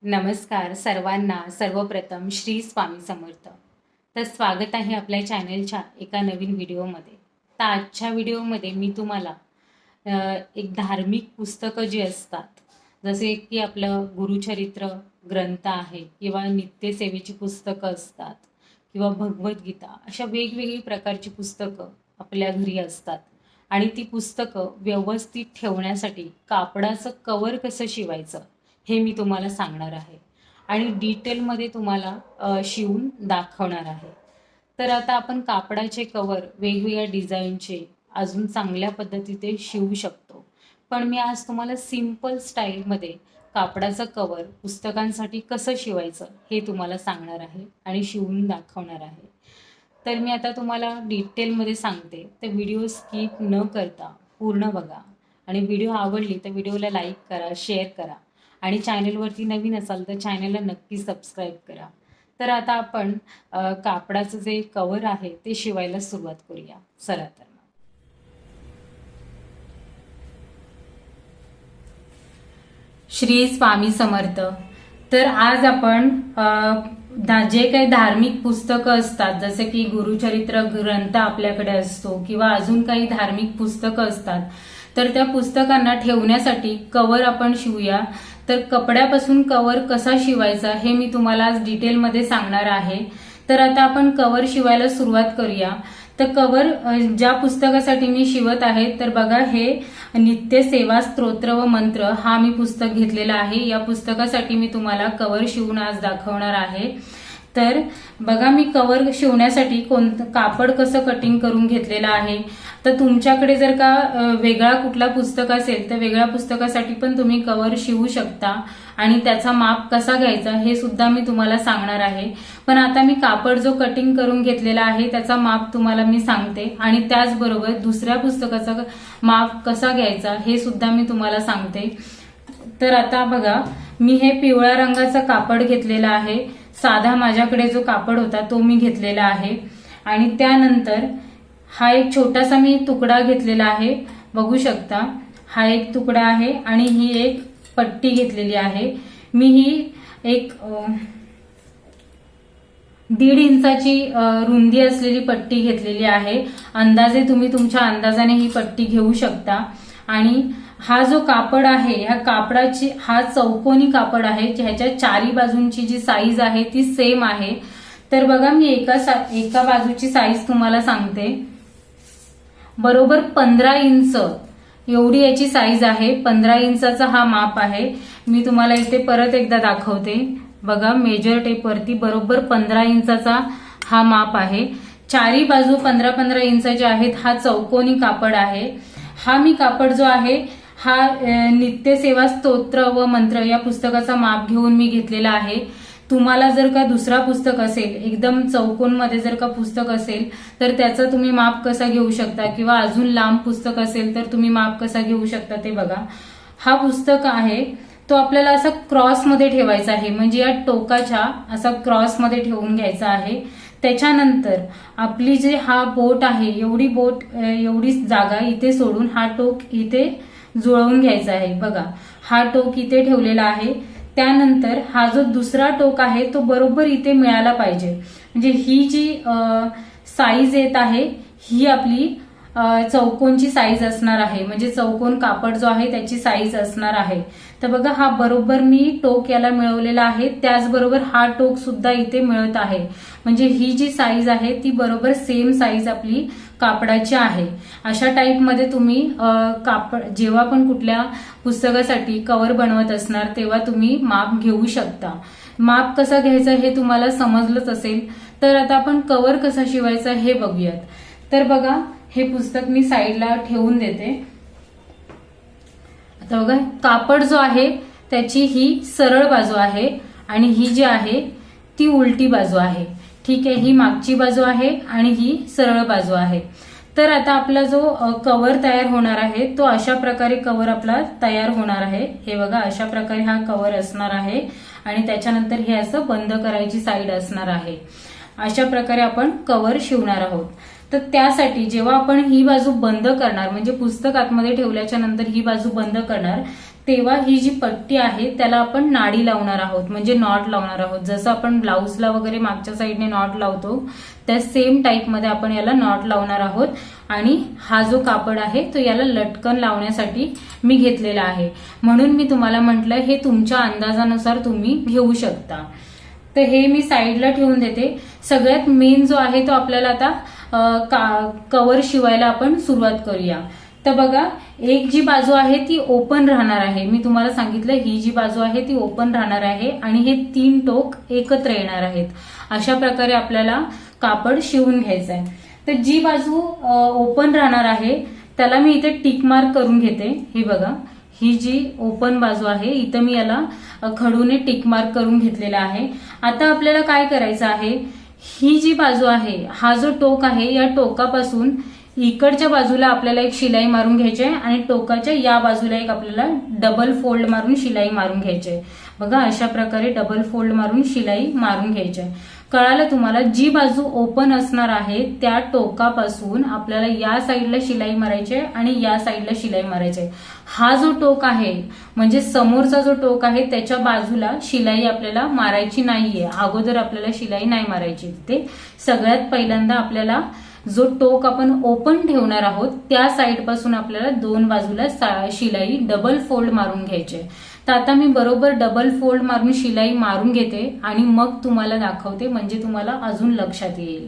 नमस्कार सर्वांना. सर्वप्रथम श्री स्वामी समर्थ. तर स्वागत आहे आपल्या चॅनलच्या एका नवीन व्हिडिओमध्ये. तर आजच्या व्हिडिओमध्ये मी तुम्हाला एक धार्मिक पुस्तकं जी असतात, जसे की आपलं गुरुचरित्र ग्रंथ आहे किंवा नित्यसेवेची पुस्तकं असतात किंवा भगवद्गीता, अशा वेगवेगळी प्रकारची पुस्तकं आपल्या घरी असतात. आणि ती पुस्तकं व्यवस्थित ठेवण्यासाठी कापडाचं कवर कसं शिवायचं हे मी तुम्हाला सांगणार आहे आणि डिटेलमध्ये तुम्हाला शिवून दाखवणार आहे. तर आता आपण कापडाचे कवर वेगवेगळ्या डिझाईनचे अजून चांगल्या पद्धतीने शिवू शकतो. पण मी आज तुम्हाला सिंपल स्टाईलमध्ये कापडाचं कवर पुस्तकांसाठी कसं शिवायचं हे तुम्हाला सांगणार आहे आणि शिवून दाखवणार आहे. तर मी आता तुम्हाला डिटेलमध्ये सांगते, तर व्हिडिओ स्किप न करता पूर्ण बघा. आणि व्हिडिओ आवडली तर व्हिडिओला लाईक करा, शेअर करा आणि चॅनलवरती नवीन असाल तर चॅनलला नक्की सबस्क्राईब करा. तर आता आपण कापडाचं जे कवर आहे ते शिवायला सुरुवात करूया. चला तर मग. श्री स्वामी समर्थ. तर आज आपण जे काही धार्मिक पुस्तकं असतात, जसे की गुरुचरित्र ग्रंथ आपल्याकडे असतो किंवा अजून काही धार्मिक पुस्तकं असतात, तर त्या पुस्तकांना ठेवण्यासाठी कवर आपण शिवूया. तर कपड्यापासून कवर कसा शिवायचा हे मी तुम्हाला आज डिटेलमध्ये सांगणार आहे. तर आता आपण कवर शिवायला सुरुवात करूया. तर कवर ज्या पुस्तकासाठी मी शिवत आहे, तर बघा, हे नित्य सेवा स्तोत्र व मंत्र हा मी पुस्तक घेतलेला आहे. या पुस्तकासाठी मी तुम्हाला कवर शिवून आज दाखवणार आहे. तर बघा, मी कवर शिवण्यासाठी कोणतं कापड कसं कटिंग करून घेतलेलं आहे. तर तुमच्याकडे जर का वेगळा कुठला पुस्तक असेल तर वेगळ्या पुस्तकासाठी पण तुम्ही कवर शिवू शकता आणि त्याचा माप कसा घ्यायचा हे सुद्धा मी तुम्हाला सांगणार आहे. पण आता मी कापड जो कटिंग करून घेतलेला आहे त्याचा माप तुम्हाला मी सांगते आणि त्याचबरोबर दुसऱ्या पुस्तकाचा माप कसा घ्यायचा हे सुद्धा मी तुम्हाला सांगते. तर आता बघा, मी हे पिवळ्या रंगाचं कापड घेतलेलं आहे. साधा माझ्याकडे जो कापड होता तो मी घेतलेला आहे. आणि त्यानंतर हा एक छोटासा मी तुकडा घेतलेला आहे. बघू शकता, हा एक तुकडा आहे आणि ही एक पट्टी घेतलेली आहे. मी ही एक 1.5 इंचाची रुंदी असलेली पट्टी घेतलेली आहे. अंदाजे तुम्ही तुमच्या अंदाजाने ही पट्टी घेऊ शकता. आणि हा जो कापड आहे, ह्या कापडाची हा चौकोनी कापड आहे, ज्याच्या चारी बाजूंची जी साईज आहे ती सेम आहे. तर बघा, मी एका बाजूची साईज तुम्हाला सांगते. बरोबर 15 इंच एवढी याची साईज आहे. 15 इंचाचा हा माप आहे. मी तुम्हाला इथे परत एकदा दाखवते. बघा, मेजर टेपवरती बरोबर 15 इंचाचा हा माप आहे. चारी बाजू 15-15 इंचाचे आहेत. हा चौकोनी कापड आहे. हा मी कापड जो आहे हा नित्यसेवा स्तोत्र व मंत्र या पुस्तकाचा माप घेऊन मी घेतलेला आहे. तुम्हाला जर का दुसरा पुस्तक असेल, एकदम चौकोनमध्ये जर का पुस्तक असेल तर त्याचा तुम्ही माप कसा घेऊ शकता किंवा अजून लांब पुस्तक असेल तर तुम्ही माप कसा घेऊ शकता ते बघा. हा पुस्तक आहे तो आपल्याला असा क्रॉसमध्ये ठेवायचा आहे, म्हणजे या टोकाच्या असा क्रॉसमध्ये ठेवून घ्यायचा आहे. त्याच्यानंतर आपली जे हा बोट आहे, एवढी जागा इथे सोडून हा टोक इथे जुळवून घ्यायचा आहे. बघा, हा टोक इथे ठेवलेला आहे. त्यानंतर हा जो दुसरा टोक आहे तो बरोबर इथे मिळाला पाहिजे. म्हणजे ही जी साईज येत आहे ही आपली चौकोनची साईज असणार आहे, म्हणजे चौकोन कापड जो आहे त्याची साईज असणार आहे. तर बघा, हा बरोबर मी टोक याला मिळवलेला आहे. त्याचबरोबर हा टोक सुद्धा इथे मिळत आहे. म्हणजे ही जी साईज आहे ती बरोबर सेम साईज आपली कापडाची आहे. अशा टाईपमध्ये तुम्ही कापड जेव्हा पण कुठल्या पुस्तकासाठी कव्हर बनवत असणार तेव्हा तुम्ही माप घेऊ शकता. माप कसा घ्यायचा हे तुम्हाला समजलंच असेल. तर आता आपण कव्हर कसा शिवायचा हे बघूयात. तर बघा, हे पुस्तक मी साईडला ठेवून देते. आता बघा, कापड जो आहे त्याची ही सरळ बाजू आहे आणि ही जी आहे ती उलटी बाजू आहे. ठीक आहे, ही मागची बाजू आहे आणि ही सरळ बाजू आहे. तर आता आपला जो कव्हर तयार होणार आहे तो अशा प्रकारे कव्हर आपला तयार होणार आहे. हे बघा, अशा प्रकारे हा कव्हर असणार आहे आणि त्याच्यानंतर हे असं बंद करायची साईड असणार आहे. अशा प्रकारे आपण कव्हर शिवणार आहोत. तर त्यासाठी जेव्हा आपण ही बाजू बंद करणार, म्हणजे पुस्तक आतमध्ये ठेवल्याच्या नंतर ही बाजू बंद करणार, तेव्हा ही जी पट्टी आहे त्याला आपण नाडी लावणार आहोत, म्हणजे नॉट लावणार आहोत. जसं आपण ब्लाऊजला वगैरे मागच्या साईडने नॉट लावतो त्या सेम टाईप मध्ये आपण याला नॉट लावणार आहोत. आणि हा जो कापड आहे तो याला लटकन लावण्यासाठी मी घेतलेला आहे. म्हणून मी तुम्हाला म्हटलं हे तुमच्या अंदाजानुसार तुम्ही घेऊ शकता. तर हे मी साईडला ठेवून देते. सगळ्यात मेन जो आहे तो आपल्याला आता कव्हर शिवायला आपण सुरुवात करूया. तर बघा, एक जी बाजू आहे ती ओपन राहणार आहे. मी तुम्हाला सांगितलं ही जी बाजू आहे ती ओपन राहणार आहे आणि हे 3 टोक एकत्र येणार आहेत. अशा प्रकारे आपल्याला कापड शिवून घ्यायचं आहे. तर जी बाजू ओपन राहणार आहे त्याला मी इथे टिक मार्क करून घेते. ही बघा, ही जी ओपन बाजू आहे इथं मी याला खडूने टिक मार्क करून घेतलेला आहे. आता आपल्याला काय करायचं आहे, ही जी बाजू आहे, हा जो टोक आहे या टोकापासून इकडच्या बाजूला आपल्याला एक शिलाई मारून घ्यायची आहे आणि टोकाच्या या बाजूला एक आपल्याला डबल फोल्ड मारून शिलाई मारून घ्यायची आहे. बघा, अशा प्रकारे डबल फोल्ड मारून शिलाई मारून घ्यायची आहे. कळालं तुम्हाला? जी बाजू ओपन असणार आहे त्या टोकापासून आपल्याला या साईडला शिलाई मारायची आहे आणि या साईडला शिलाई मारायची आहे. हा जो टोक आहे म्हणजे समोरचा जो टोक आहे त्याच्या बाजूला शिलाई आपल्याला मारायची नाहीये. अगोदर आपल्याला शिलाई नाही मारायची. ते सगळ्यात पहिल्यांदा आपल्याला जो टोक आपण ओपन ठेवणार आहोत त्या साइड पासून आपल्याला 2 बाजूला शिलाई डबल फोल्ड मारून घ्यायची. तर आता मी बरोबर डबल फोल्ड मारून शिलाई मारून घेते आणि मग तुम्हाला दाखवते, म्हणजे तुम्हाला अजून लक्षात येईल.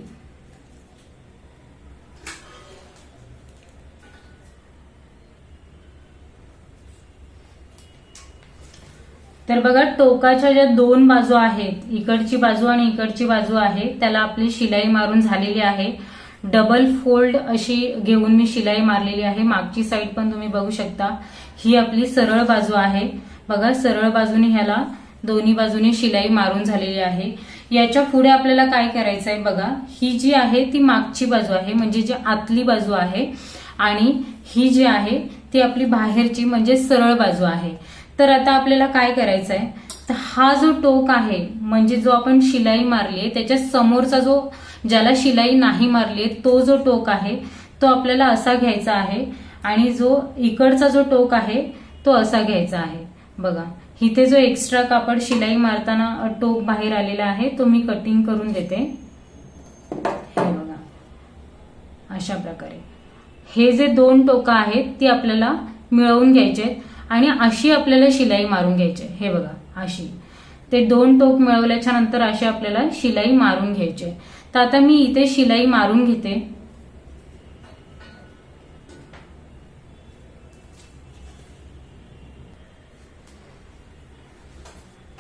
तर बघा, टोकाच्या ज्या 2 बाजू आहेत, इकडची बाजू आणि इकडची बाजू आहे, त्याला आपली शिलाई मारून झालेली आहे. डबल फोल्ड अशी घेऊन मी शिलाई मारलेली आहे. मागची साईड पण तुम्ही बघू शकता. ही आपली सरळ बाजू आहे. बघा, सरळ बाजूने ह्याला दोन्ही बाजूने शिलाई मारून झालेली आहे. याच्या पुढे आपल्याला काय करायचं आहे बघा, ही जी आहे ती मागची बाजू आहे, म्हणजे जी आतली बाजू आहे, आणि ही जी आहे ती आपली बाहेरची म्हणजे सरळ बाजू आहे. तर आता आपल्याला काय करायचं आहे, तर हा जो टोक आहे म्हणजे जो आपण शिलाई मारली आहे त्याच्या समोरचा जो, ज्याला शिलाई नाही मारली आहे तो जो टोक आहे तो आपल्याला असा घ्यायचा आहे आणि जो इकडचा जो टोक आहे तो असा घ्यायचा आहे. बघा, इथे जो एक्स्ट्रा कापड शिलाई मारताना टोक बाहेर आलेला आहे तो मी कटिंग करून देते. हे बघा, अशा प्रकारे हे जे 2 टोकं आहेत ती आपल्याला मिळवून घ्यायचे आणि अशी आपल्याला शिलाई मारून घ्यायची. हे बघा, अशी ते 2 टोक मिळवल्याच्या नंतर अशी आपल्याला शिलाई मारून घ्यायचे. तर आता मी इथे शिलाई मारून घेते.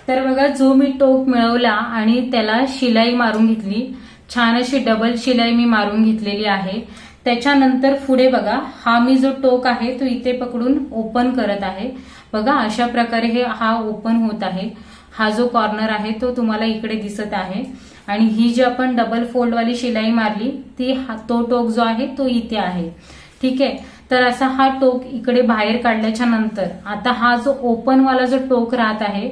तर बघा, जो मी टोक मिळवला आणि त्याला शिलाई मारून घेतली, छान अशी डबल शिलाई मी मारून घेतलेली आहे. त्याच्यानंतर पुढे बघा, हा मी जो टोक आहे तो इथे पकडून ओपन करत आहे. बघा, अशा प्रकारे हा ओपन होत आहे. हा जो कॉर्नर आहे तो तुम्हाला इकडे दिसत आहे आणि ही जी आपण डबल फोल्ड वाली शिलाई मारली ती तो टोक जो आहे तो इथे आहे. ठीक आहे. तर असा हा टोक इकडे बाहेर काढल्याच्या नंतर आता हा जो ओपन वाला जो टोक राहत आहे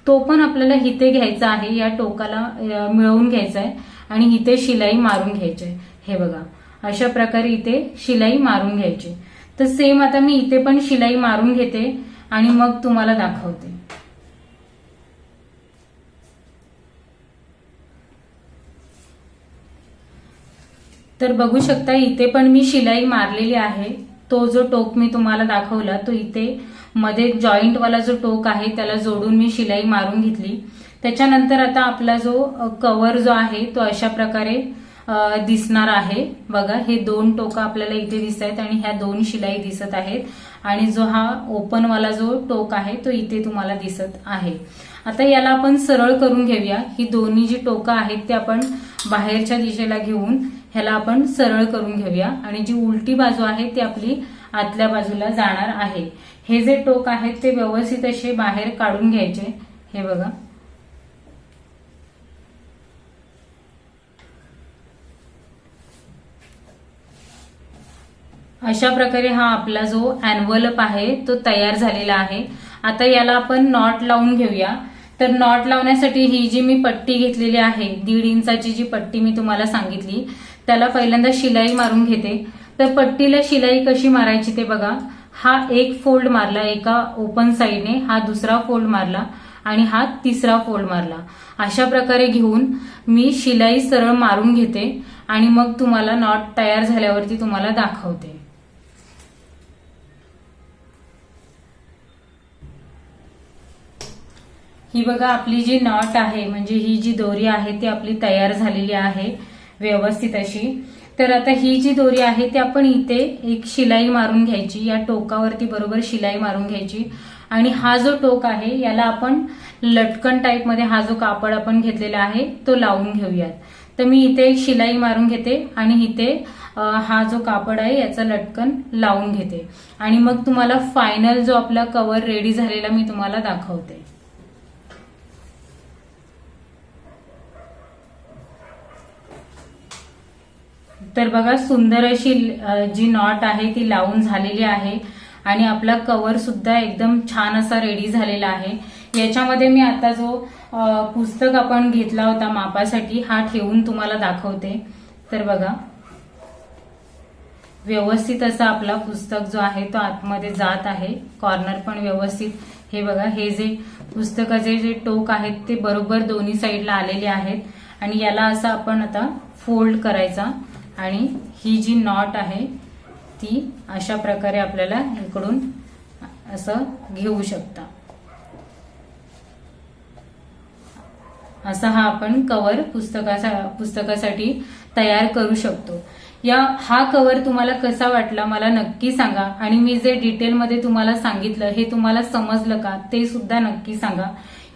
तो पण आपल्याला इथे घ्यायचा आहे. या टोकाला मिळवून घ्यायचा आहे आणि इथे शिलाई मारून घ्यायची आहे. हे बघा, अशा प्रकारे इथे शिलाई मारून घ्यायची. तर सेम आता मी इथे पण शिलाई मारून घेते आणि मग तुम्हाला दाखवते. तर बघू शकता, इथे पण मी शिलाई मारलेली आहे. तो जो टोक मी तुम्हाला दाखवला तो इथे मध्ये जॉईंट वाला जो टोक आहे त्याला जोडून मी शिलाई मारून घेतली. त्याच्यानंतर आता आपला जो कव्हर जो आहे तो अशा प्रकारे दिसणार आहे. बघा, हे 2 टोकं आपल्याला इथे दिसत आहेत आणि ह्या 2 शिलाई दिसत आहेत आणि जो हा ओपन वाला जो टोक आहे तो इथे तुम्हाला दिसत आहे. आता याला आपण सरळ करून घेऊया. ही दोन्ही जी टोकं आहेत ते आपण बाहेरच्या दिशेला घेऊन ह्याला आपण सरळ करून घेऊया आणि जी उलटी बाजू आहे ती आपली आतल्या बाजूला जाणार आहे. हे जे टोक आहेत ते व्यवस्थित असे बाहेर काढून घ्यायचे. हे बघा, अशा प्रकारे हा आपला जो एनव्हलप आहे तो तयार झालेला आहे. आता याला आपण नॉट लावून घेऊया. तर नॉट लावण्यासाठी ही जी मी पट्टी घेतलेली आहे, 1.5 इंचाची जी पट्टी मी तुम्हाला सांगितली, त्याला पहिल्यांदा शिलाई मारून घेते. तर पट्टीला शिलाई कशी मारायची ते बघा, हा एक फोल्ड मारला एका ओपन साईडने, हा दुसरा फोल्ड मारला आणि हा तिसरा फोल्ड मारला. अशा प्रकारे घेऊन मी शिलाई सरळ मारून घेते आणि मग तुम्हाला नॉट तयार झाल्यावरती तुम्हाला दाखवते. ही बघा आपली जी नॉट आहे, म्हणजे ही जी दोरी आहे ती आपली तयार झालेली आहे व्यवस्थित अशी. तर आता ही जी दोरी आहे ती आपण इथे एक शिलाई मारून घ्यायची, या टोकावरती बरोबर शिलाई मारून घ्यायची आणि हा जो टोक आहे याला आपण लटकन टाईप मध्ये हा जो कापड आपण घेतलेला आहे तो लावून घेऊयात. तर मी इथे एक शिलाई मारून घेते आणि इथे हा जो कापड आहे याचा लटकन लावून घेते आणि मग तुम्हाला फायनल जो आपला कव्हर रेडी झालेला मी तुम्हाला दाखवते. तर बघा सुंदर अशी जी नॉट आहे ती लावून झालेली आहे आणि आपला कव्हर सुद्धा एकदम छान असा रेडी झालेला आहे. याच्यामध्ये मी आता जो पुस्तक आपण घेतला होता मापासाठी हा ठेवून तुम्हाला दाखवते. तर बघा व्यवस्थित असा आपला पुस्तक जो आहे तो आतमध्ये जात आहे, कॉर्नर पण व्यवस्थित. हे बघा हे जे पुस्तकाचे जे टोक आहेत ते बरोबर दोन्ही साईडला आलेले आहेत आणि याला असं आपण आता फोल्ड करायचा आणि ही जी नॉट आहे ती अशा प्रकारे आपल्याला इकडून असं घेऊ शकता. असा हा आपण कव्हर पुस्तकासाठी तयार करू शकतो. हा कव्हर तुम्हाला कसा वाटला मला नक्की सांगा आणि मी जे डिटेलमध्ये तुम्हाला सांगितलं हे तुम्हाला समजलं का ते सुद्धा नक्की सांगा.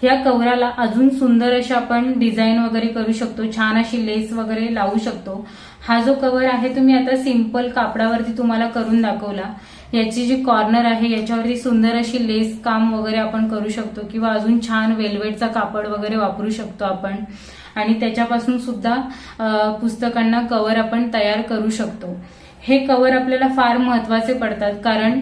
या कव्हराला अजून सुंदर अशी आपण डिझाईन वगैरे करू शकतो, छान अशी लेस वगैरे लावू शकतो. हा जो कव्हर आहे तुम्ही आता सिंपल कापडावरती तुम्हाला करून दाखवला. याची जी कॉर्नर आहे याच्यावरती सुंदर अशी लेस काम वगैरे आपण करू शकतो किंवा अजून छान वेल्वेटचा कापड वगैरे वापरू शकतो आपण आणि त्याच्यापासून सुद्धा पुस्तकांना कव्हर आपण तयार करू शकतो. हे कव्हर आपल्याला फार महत्वाचे पडतात कारण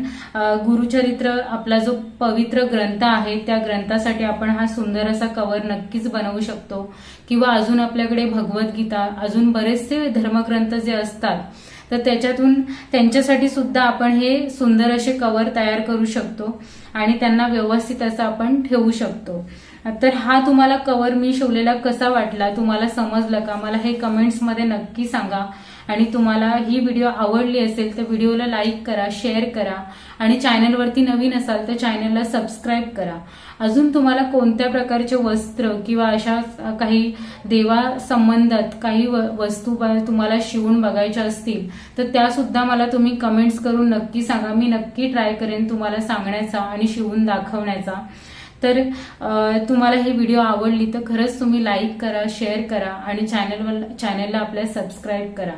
गुरुचरित्र आपला जो पवित्र ग्रंथ आहे त्या ग्रंथासाठी आपण हा सुंदर असा कव्हर नक्कीच बनवू शकतो किंवा अजून आपल्याकडे भगवद्गीता अजून बरेचसे धर्मग्रंथ जे असतात तर त्यांच्यासाठी सुद्धा आपण हे सुंदर असे कव्हर तयार करू शकतो आणि त्यांना व्यवस्थित असं आपण ठेवू शकतो. तर हा तुम्हाला कव्हर मी शिवलेला कसा वाटला, तुम्हाला समजलं का, मला हे कमेंट्समध्ये नक्की सांगा. आणि तुम्हाला ही व्हिडिओ आवडली असेल तर व्हिडिओला लाईक करा, शेअर करा आणि चॅनलवरती नवीन असाल तर चॅनलला सबस्क्राईब करा. अजून तुम्हाला कोणत्या प्रकारचे वस्त्र किंवा अशा काही देवा संबंधात काही वस्तू तुम्हाला शिवून बघायच्या असतील तर त्या सुद्धा मला तुम्ही कमेंट्स करून नक्की सांगा. मी नक्की ट्राय करेन तुम्हाला सांगण्याचा आणि शिवून दाखवण्याचा. तर तुम्हाला ही व्हिडिओ आवडली तर खरंच तुम्ही लाईक करा, शेअर करा आणि चॅनलला आपल्या सबस्क्राईब करा.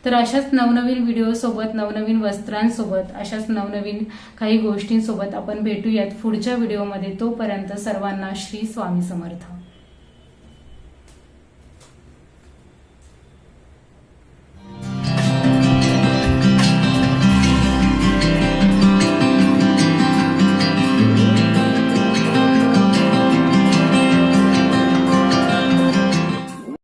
तर अशाच नवनवीन व्हिडिओ सोबत, नवनवीन वस्त्रांसोबत, अशाच नवनवीन काही गोष्टींसोबत आपण भेटूयात पुढच्या व्हिडिओमध्ये. तोपर्यंत सर्वांना श्री स्वामी समर्थ.